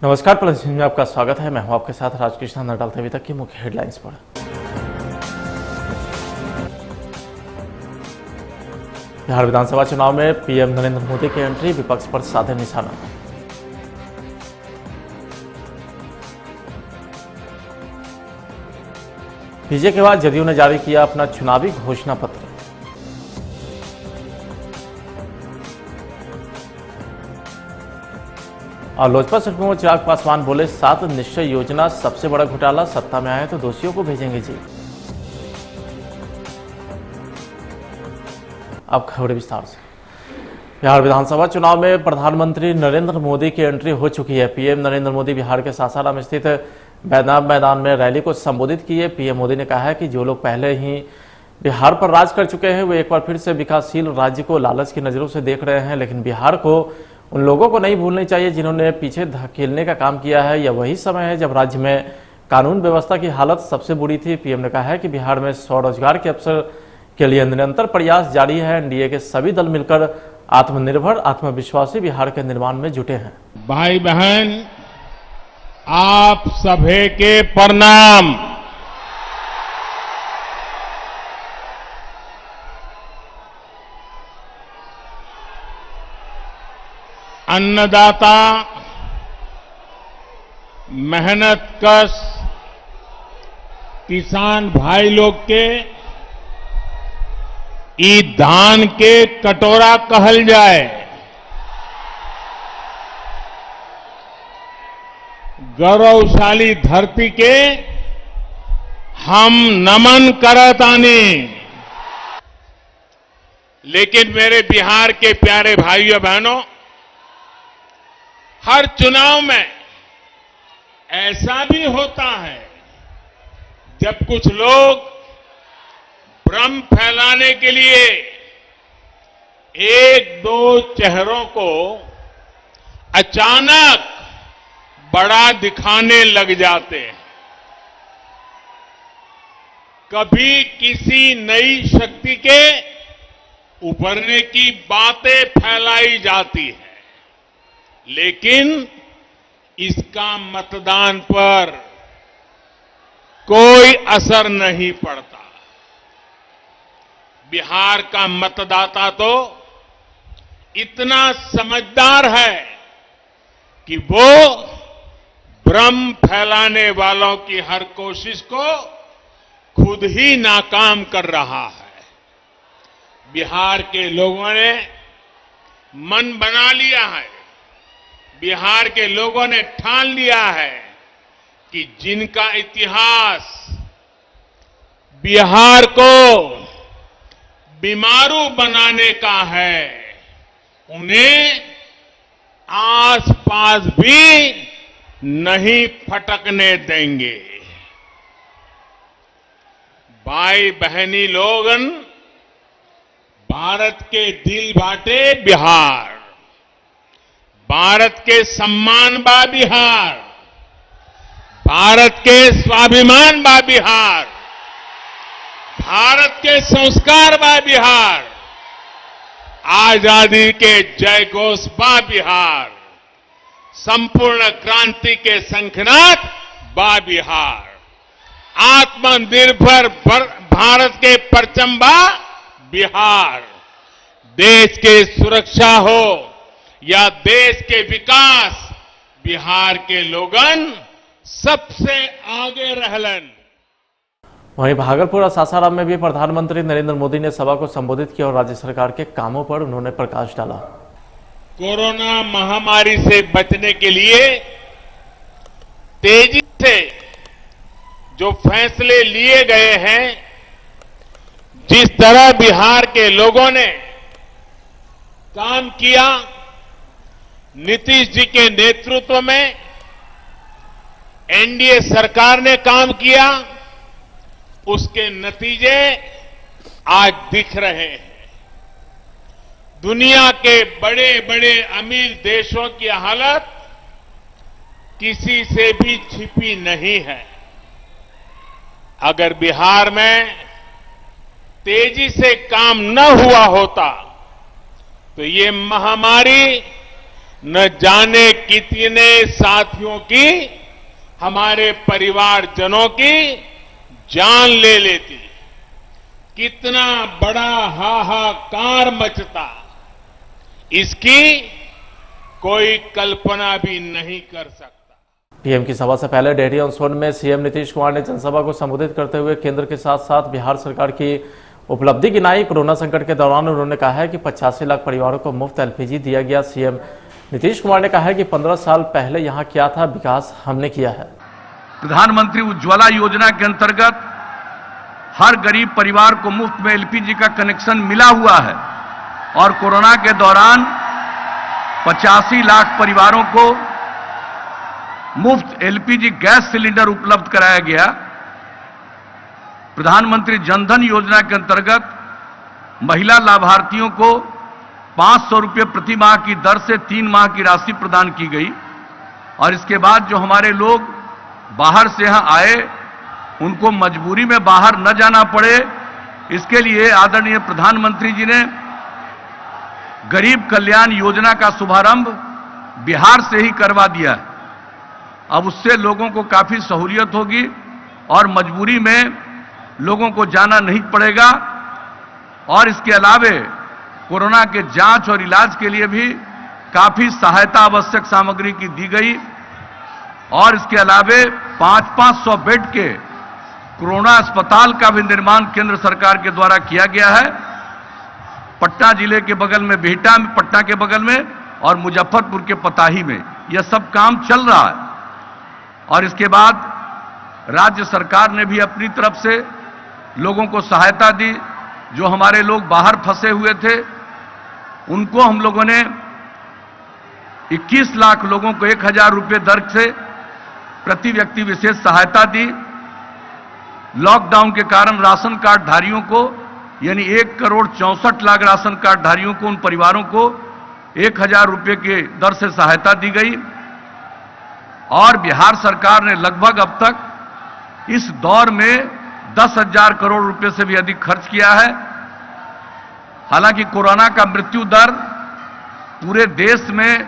नमस्कार, प्लस में आपका स्वागत है। मैं हूं आपके साथ राजकृष्ण। नजर डालते अभी तक की मुख्य हेडलाइंस पर। बिहार विधानसभा चुनाव में पीएम नरेंद्र मोदी की एंट्री, विपक्ष पर साधे निशाना। बीजे के बाद जदयू ने जारी किया अपना चुनावी घोषणा पत्र। और लोजपा सुप्रीमो चिराग पासवान बोले 7 निश्चय योजना सबसे बड़ा घोटाला, सत्ता में आए तो दोषियों को भेजेंगे जेल। अब खबरें विस्तार से। बिहार विधानसभा चुनाव में प्रधानमंत्री नरेंद्र मोदी की एंट्री हो चुकी है। पीएम नरेंद्र मोदी बिहार के सासाराम स्थित बैनाम मैदान में रैली को संबोधित किए। पीएम मोदी ने कहा है कि जो लोग पहले ही बिहार पर राज कर चुके हैं वे एक बार फिर से विकासशील राज्य को लालच की नजरों से देख रहे हैं, लेकिन बिहार को उन लोगों को नहीं भूलनी चाहिए जिन्होंने पीछे धकेलने का काम किया है। यह वही समय है जब राज्य में कानून व्यवस्था की हालत सबसे बुरी थी। पीएम ने कहा है कि बिहार में स्वरोजगार के अवसर के लिए निरंतर प्रयास जारी है। एनडीए के सभी दल मिलकर आत्मनिर्भर, आत्मविश्वासी बिहार के निर्माण में जुटे हैं। भाई बहन, आप सभी के प्रणाम। अन्नदाता, मेहनत कश किसान भाई लोग के ई धान के कटोरा कहल जाए, गौरवशाली धरती के हम नमन करतानी। लेकिन मेरे बिहार के प्यारे भाइयों बहनों, हर चुनाव में ऐसा भी होता है जब कुछ लोग भ्रम फैलाने के लिए एक दो चेहरों को अचानक बड़ा दिखाने लग जाते हैं। कभी किसी नई शक्ति के उभरने की बातें फैलाई जाती है, लेकिन इसका मतदान पर कोई असर नहीं पड़ता। बिहार का मतदाता तो इतना समझदार है कि वो भ्रम फैलाने वालों की हर कोशिश को खुद ही नाकाम कर रहा है। बिहार के लोगों ने मन बना लिया है, बिहार के लोगों ने ठान लिया है कि जिनका इतिहास बिहार को बीमारू बनाने का है, उन्हें आसपास भी नहीं फटकने देंगे। भाई बहनी लोगन, भारत के दिल बाटे बिहार, भारत के सम्मान बा बिहार, भारत के स्वाभिमान बा बिहार, भारत के संस्कार बा बिहार, आजादी के जय घोष बा बिहार, संपूर्ण क्रांति के शंखनाद बा बिहार, आत्मनिर्भर भारत के परचम बा बिहार। देश के सुरक्षा हो या देश के विकास, बिहार के लोगन सबसे आगे रहलन। वहीं भागलपुर और सासाराम में भी प्रधानमंत्री नरेंद्र मोदी ने सभा को संबोधित किया और राज्य सरकार के कामों पर उन्होंने प्रकाश डाला। कोरोना महामारी से बचने के लिए तेजी से जो फैसले लिए गए हैं, जिस तरह बिहार के लोगों ने काम किया, नीतीश जी के नेतृत्व में एनडीए सरकार ने काम किया, उसके नतीजे आज दिख रहे हैं। दुनिया के बड़े बड़े अमीर देशों की हालत किसी से भी छिपी नहीं है। अगर बिहार में तेजी से काम न हुआ होता तो ये महामारी न जाने कितने साथियों की, हमारे परिवारजनों की जान ले लेती। कितना बड़ा हाहाकार मचता, इसकी कोई कल्पना भी नहीं कर सकता। पीएम की सभा से पहले डेहरी ऑन सोन में सीएम नीतीश कुमार ने जनसभा को संबोधित करते हुए केंद्र के साथ साथ बिहार सरकार की उपलब्धि गिनाई। कोरोना संकट के दौरान उन्होंने कहा है कि 85 लाख परिवारों को मुफ्त एलपीजी दिया गया। सीएम नीतीश कुमार ने कहा है कि 15 साल पहले यहां क्या था, विकास हमने किया है। प्रधानमंत्री उज्ज्वला योजना के अंतर्गत हर गरीब परिवार को मुफ्त में एलपीजी का कनेक्शन मिला हुआ है और कोरोना के दौरान 85 लाख परिवारों को मुफ्त एलपीजी गैस सिलेंडर उपलब्ध कराया गया। प्रधानमंत्री जनधन योजना के अंतर्गत महिला लाभार्थियों को 500 रुपये प्रति माह की दर से 3 माह की राशि प्रदान की गई। और इसके बाद जो हमारे लोग बाहर से यहां आए, उनको मजबूरी में बाहर न जाना पड़े, इसके लिए आदरणीय प्रधानमंत्री जी ने गरीब कल्याण योजना का शुभारंभ बिहार से ही करवा दिया है। अब उससे लोगों को काफी सहूलियत होगी और मजबूरी में लोगों को जाना नहीं पड़ेगा। और इसके अलावे कोरोना के जांच और इलाज के लिए भी काफी सहायता आवश्यक सामग्री की दी गई। और इसके अलावे 500 बेड के कोरोना अस्पताल का भी निर्माण केंद्र सरकार के द्वारा किया गया है। पटना जिले के बगल में बिहटा में, पटना के बगल में, और मुजफ्फरपुर के पताही में यह सब काम चल रहा है। और इसके बाद राज्य सरकार ने भी अपनी तरफ से लोगों को सहायता दी। जो हमारे लोग बाहर फंसे हुए थे, उनको हम लोगों ने 21 लाख लोगों को 1000 रुपये दर से प्रति व्यक्ति विशेष सहायता दी। लॉकडाउन के कारण राशन कार्ड धारियों को, यानी 1,64,00,000 राशन कार्ड धारियों को, उन परिवारों को 1000 रुपये के दर से सहायता दी गई। और बिहार सरकार ने लगभग अब तक इस दौर में 10,000 करोड़ रुपए से भी अधिक खर्च किया है। हालांकि कोरोना का मृत्यु दर पूरे देश में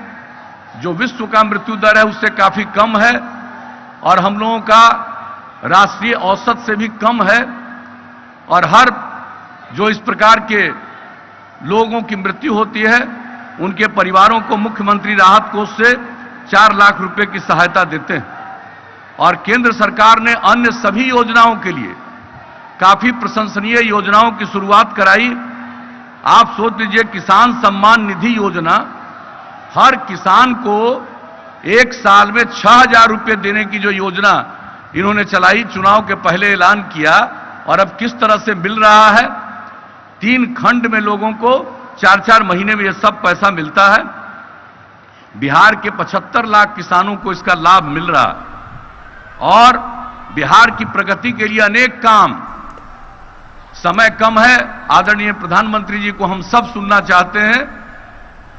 जो विश्व का मृत्यु दर है उससे काफी कम है और हम लोगों का राष्ट्रीय औसत से भी कम है। और हर जो इस प्रकार के लोगों की मृत्यु होती है, उनके परिवारों को मुख्यमंत्री राहत कोष से 4 लाख रुपए की सहायता देते हैं। और केंद्र सरकार ने अन्य सभी योजनाओं के लिए काफी प्रशंसनीय योजनाओं की शुरुआत कराई। आप सोच लीजिए, किसान सम्मान निधि योजना हर किसान को 1 साल में 6,000 रुपये देने की जो योजना इन्होंने चलाई, चुनाव के पहले ऐलान किया, और अब किस तरह से मिल रहा है। 3 खंड में लोगों को 4-4 महीने में यह सब पैसा मिलता है। बिहार के 75 लाख किसानों को इसका लाभ मिल रहा है। और बिहार की प्रगति के लिए अनेक काम, समय कम है, आदरणीय प्रधानमंत्री जी को हम सब सुनना चाहते हैं।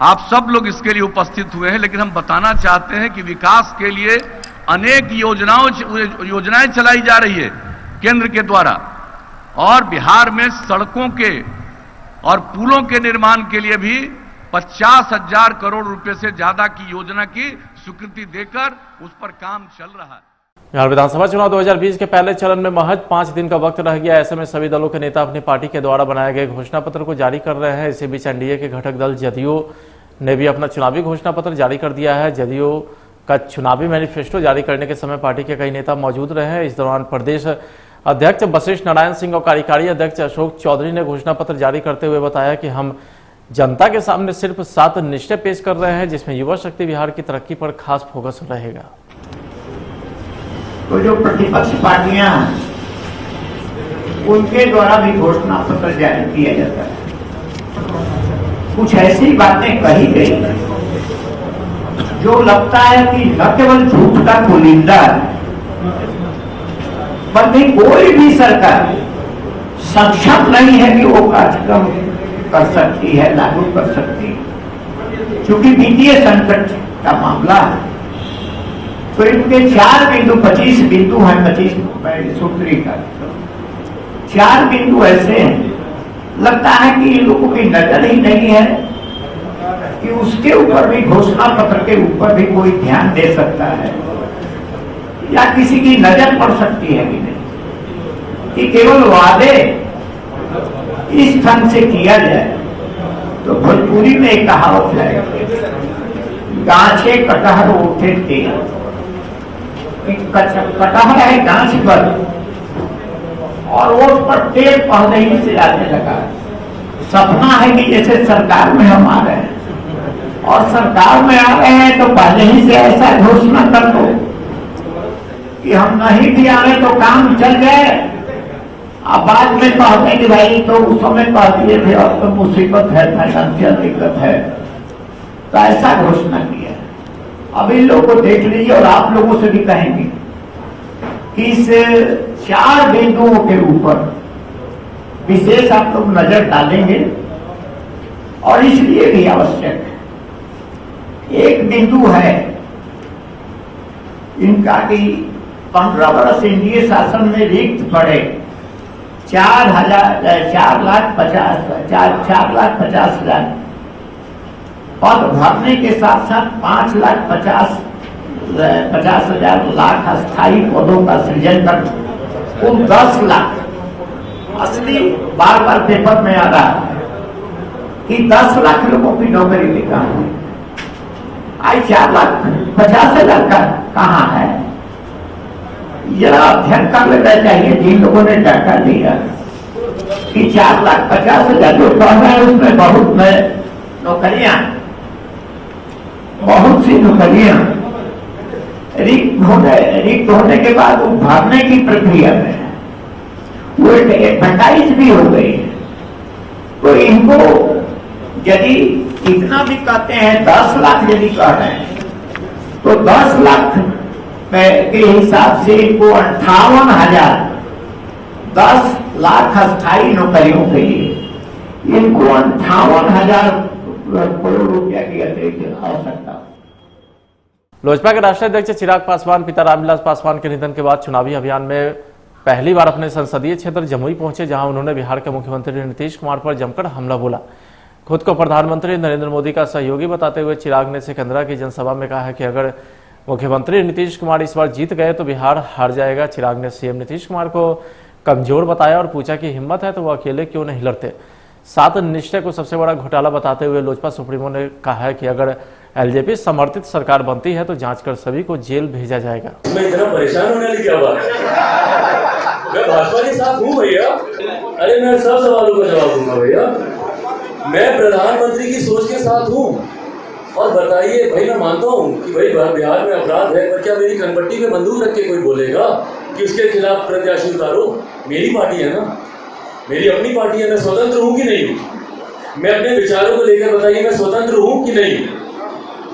आप सब लोग इसके लिए उपस्थित हुए हैं, लेकिन हम बताना चाहते हैं कि विकास के लिए अनेक योजनाएं चलाई जा रही है केंद्र के द्वारा। और बिहार में सड़कों के और पुलों के निर्माण के लिए भी 50,000 करोड़ रुपए से ज्यादा की योजना की स्वीकृति देकर उस पर काम चल रहा है। बिहार विधानसभा चुनाव 2020 के पहले चरण में महज 5 दिन का वक्त रह गया। ऐसे में सभी दलों के नेता अपनी पार्टी के द्वारा बनाए गए घोषणा पत्र को जारी कर रहे हैं। इसी बीच एनडीए के घटक दल जदयू ने भी अपना चुनावी घोषणा पत्र जारी कर दिया है। जदयू का चुनावी मैनिफेस्टो जारी करने के समय पार्टी के कई नेता मौजूद रहे हैं। इस दौरान प्रदेश अध्यक्ष वशिष्ठ नारायण सिंह और कार्यकारी अध्यक्ष अशोक चौधरी ने घोषणा पत्र जारी करते हुए बताया कि हम जनता के सामने सिर्फ 7 निश्चय पेश कर रहे हैं, जिसमें युवा शक्ति बिहार की तरक्की पर खास फोकस रहेगा। तो जो प्रतिपक्ष पार्टियां उनके द्वारा भी घोषणा पत्र जारी किया जाता है। कुछ ऐसी बातें कही गई जो लगता है कि न केवल झूठ का पुलिंदा है, बल्कि कोई भी सरकार सक्षम नहीं है कि वो कार्यक्रम कर सकती है, लागू कर सकती है। क्योंकि वित्तीय संकट का मामला है, तो इनके 4 बिंदु, 25 बिंदु हैं, 25 सूत्री का 4 बिंदु ऐसे हैं, लगता है कि इन लोगों की नजर ही नहीं है कि उसके ऊपर भी, घोषणा पत्र के ऊपर भी कोई ध्यान दे सकता है या किसी की नजर पड़ सकती है कि नहीं, कि केवल वादे इस ढंग से किया जाए। तो भोजपुरी में एक कहावत है, गाछे कटहर उठे तेल, कटहर है गाछ पर और ओठ पर तेल पहले ही से आने लगा। सपना है कि जैसे सरकार में हम आ रहे हैं और सरकार में आ रहे हैं तो पहले ही से ऐसा घोषणा कर दो कि हम नहीं भी आ रहे तो काम चल जाए। अब बाद में कहते कि भाई तो उस समय कह दिए थे और तो मुसीबत है, फाइनेंशियल दिक्कत है, तो ऐसा घोषणा किया। अब इन लोगों को देख लीजिए और आप लोगों से भी कहेंगे कि इस 4 बिंदुओं के ऊपर विशेष आप लोग नजर डालेंगे और इसलिए भी आवश्यक है। एक बिंदु है इनका कि 15 वर्ष एनडीए शासन में रिक्त पड़े 4,50,000 पद भरने के साथ साथ 5,50,000 लाख अस्थायी पदों का सृजन कर कुल 10 लाख। असली बार बार पेपर में आ रहा है कि 10 लाख लोगों की नौकरी निकाल, आज 4,50,000 का कहाँ है? जरा अध्ययन कर लेना चाहिए जिन लोगों ने डाटा दिया कि 4,50,000 जो पढ़ रहे हैं उसमें बहुत नौकरियां, बहुत सी नौकरियां रिक्त होने के बाद वो भरने की प्रक्रिया में वो एडवर्टाइज भी हो गई है। तो इनको यदि इतना भी कहते हैं 10 लाख यदि कह रहे हैं तो 10 लाख के हिसाब से इनको 58,000 10 लाख अस्थायी नौकरियों के लिए इनको 58,000 करोड़ रुपया की अतिरिक्त आवश्यकता। लोजपा के राष्ट्रीय अध्यक्ष चिराग पासवान पिता रामविलास पासवान के निधन के बाद चुनावी अभियान में पहली बार अपने संसदीय क्षेत्र जमुई पहुंचे, जहां उन्होंने बिहार के मुख्यमंत्री नीतीश कुमार पर जमकर हमला बोला। खुद को प्रधानमंत्री नरेंद्र मोदी का सहयोगी बताते हुए चिराग ने सिकंदरा की जनसभा में कहा कि अगर मुख्यमंत्री नीतीश कुमार इस बार जीत गए तो बिहार हार जाएगा। चिराग ने सीएम नीतीश कुमार को कमजोर बताया और पूछा कि हिम्मत है तो वो अकेले क्यों नहीं लड़ते। 7 निश्चय को सबसे बड़ा घोटाला बताते हुए लोजपा सुप्रीमो ने कहा है कि अगर एलजेपी समर्थित सरकार बनती है तो जांच कर सभी को जेल भेजा जाएगा। मैं इतना परेशान होने वाली क्या बात है? मैं भाजपा के साथ हूँ भैया। अरे मैं सब सवालों का जवाब दूंगा भैया। मैं प्रधानमंत्री की सोच के साथ हूँ। और बताइए भाई, मैं मानता हूँ कि भाई बिहार में अपराध है, पर क्या मेरी कनपट्टी में बंदूक रख के कोई बोलेगा कि उसके खिलाफ प्रत्याशी उतारो? मेरी पार्टी है ना, मेरी अपनी पार्टी है। मैं स्वतंत्र हूँ कि नहीं हूँ? मैं अपने विचारों को लेकर बताइए, मैं स्वतंत्र हूँ कि नहीं?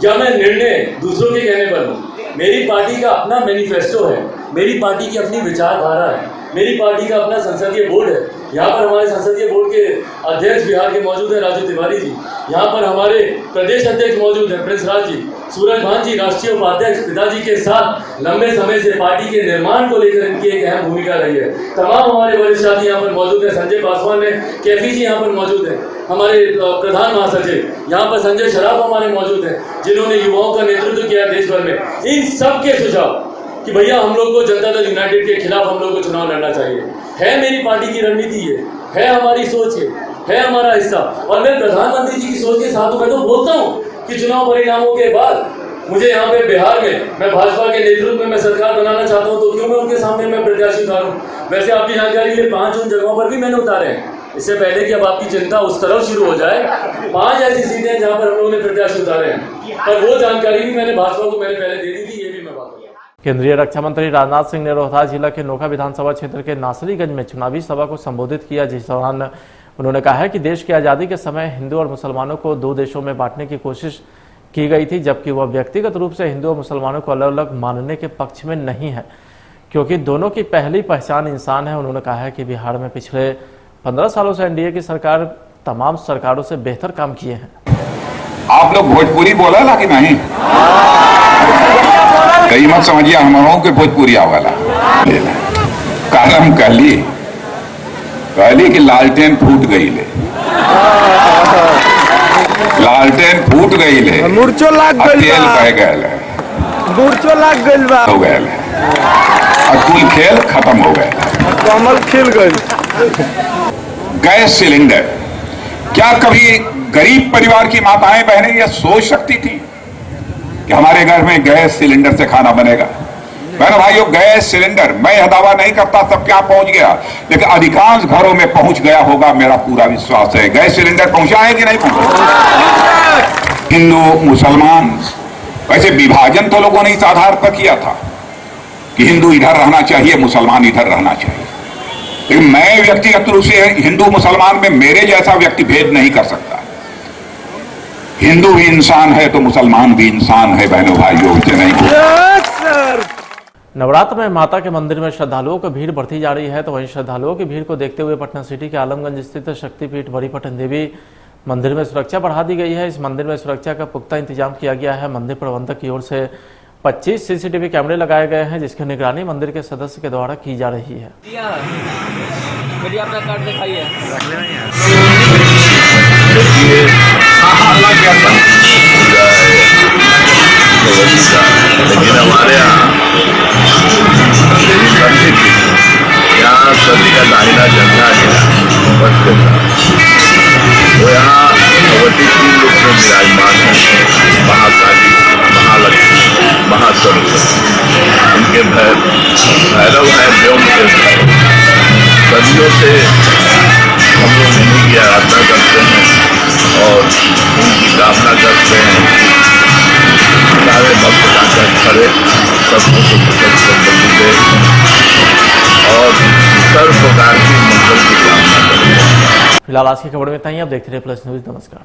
या मैं निर्णय दूसरों के कहने पर हूँ? मेरी पार्टी का अपना मैनिफेस्टो है, मेरी पार्टी की अपनी विचारधारा है, मेरी पार्टी का अपना संसदीय बोर्ड है। यहाँ पर हमारे संसदीय बोर्ड के अध्यक्ष बिहार के मौजूद हैं राजू तिवारी जी। यहाँ पर हमारे प्रदेश अध्यक्ष मौजूद हैं प्रिंस राज जी, सूरज भान जी राष्ट्रीय उपाध्यक्ष पिताजी के साथ लंबे समय से पार्टी के निर्माण को लेकर इनकी एक अहम भूमिका रही है। तमाम हमारे वरिष्ठ साथी यहाँ पर मौजूद हैं। संजय पासवान है, कैफी जी यहाँ पर मौजूद हैं, हमारे प्रधान महासचिव यहाँ पर संजय शराफ हमारे मौजूद हैं, जिन्होंने युवाओं का नेतृत्व किया देश भर में। इन सब के सुझाव कि भैया हम लोग को जनता दल यूनाइटेड के खिलाफ हम लोग को चुनाव लड़ना चाहिए, है मेरी पार्टी की रणनीति है हमारी सोच है हमारा हिस्सा। और मैं प्रधानमंत्री जी की सोच के साथ मैं तो बोलता हूँ कि चुनाव परिणामों के बाद मुझे यहाँ पे बिहार में मैं भाजपा के नेतृत्व में मैं सरकार बनाना चाहता हूँ, तो क्यों मैं उनके सामने मैं प्रत्याशी उतारूँ? वैसे आपकी जानकारी के लिए 5 उन जगहों पर भी मैंने उतारे हैं। इससे पहले कि अब आपकी चिंता उस तरफ शुरू हो जाए, 5 ऐसी सीटें हैं जहाँ पर हम लोगों ने प्रत्याशी उतारे हैं, पर वो जानकारी भी मैंने भाजपा को मैंने पहले दे दी थी। ये भी मैं बात करूँ। केंद्रीय रक्षा मंत्री राजनाथ सिंह ने रोहतास जिला के नोखा विधानसभा क्षेत्र के नासरीगंज में चुनावी सभा को संबोधित किया, जिस दौरान उन्होंने कहा है कि देश की आज़ादी के समय हिंदू और मुसलमानों को 2 देशों में बांटने की कोशिश की गई थी, जबकि वह व्यक्तिगत रूप से हिंदू और मुसलमानों को अलग अलग मानने के पक्ष में नहीं है, क्योंकि दोनों की पहली पहचान इंसान है। उन्होंने कहा है कि बिहार में पिछले 15 सालों से एनडीए की सरकार तमाम सरकारों से बेहतर काम किए हैं। आप लोग भोजपुरी बोला ला कि नहीं? कई मत समझिए हम के भोजपुरी वाला कारण कहली कि लालटेन फूट गई ले। लालटेन फूट गई है, मूर्छो लाग और गइल तेल बा। बह गए है, मूर्छो लाग गइल बा। हो गए है, और कुल खेल खत्म हो गए। कमल खिल गइल। गैस सिलेंडर, क्या कभी गरीब परिवार की माताएं बहनें यह सोच सकती थी कि हमारे घर में गैस सिलेंडर से खाना बनेगा? बहनों भाइयों, गैस सिलेंडर, मैं यह दावा नहीं करता सबके यहाँ पहुंच गया, लेकिन अधिकांश घरों में पहुंच गया होगा, मेरा पूरा विश्वास है। गैस सिलेंडर पहुंचा है कि नहीं पहुंचा? हिंदू मुसलमान, वैसे विभाजन तो लोगों ने इस आधार पर किया था कि हिंदू इधर रहना चाहिए, मुसलमान इधर रहना चाहिए, लेकिन मैं व्यक्तिगत रूप से हिंदू मुसलमान में मेरे जैसा व्यक्ति भेद नहीं कर सकता। हिंदू भी इंसान है तो मुसलमान भी इंसान है। बहनों भाइयों, इसे नहीं। नवरात्र में माता के मंदिर में श्रद्धालुओं की भीड़ बढ़ती जा रही है, तो वहीं श्रद्धालुओं की भीड़ को देखते हुए पटना सिटी के आलमगंज स्थित शक्तिपीठ बड़ीपटन देवी मंदिर में सुरक्षा बढ़ा दी गई है। इस मंदिर में सुरक्षा का पुख्ता इंतजाम किया गया है। मंदिर प्रबंधक की ओर से 25 सीसीटीवी कैमरे लगाए गए हैं, जिसकी निगरानी मंदिर के सदस्य के द्वारा की जा रही है। लेकिन हमारे यहाँ सभी का दाहिना झंडा है, वो यहाँ भगवती 3 रूप में विराजमान है, महाकाली, महालक्ष्मी, महासरस्वती। उनके भैरव है, व्योम के भैरव। सदियों से हम लोग इन्हीं की आराधना करते हैं और उनकी कामना करते हैं। सारे भक्त जाकर खड़े सबको संबंधी दे और सर्व प्रकार की मंगल की कामना करें। फिलहाल आज की खबर में इतना ही। आप देखते रहिए प्लस न्यूज। नमस्कार।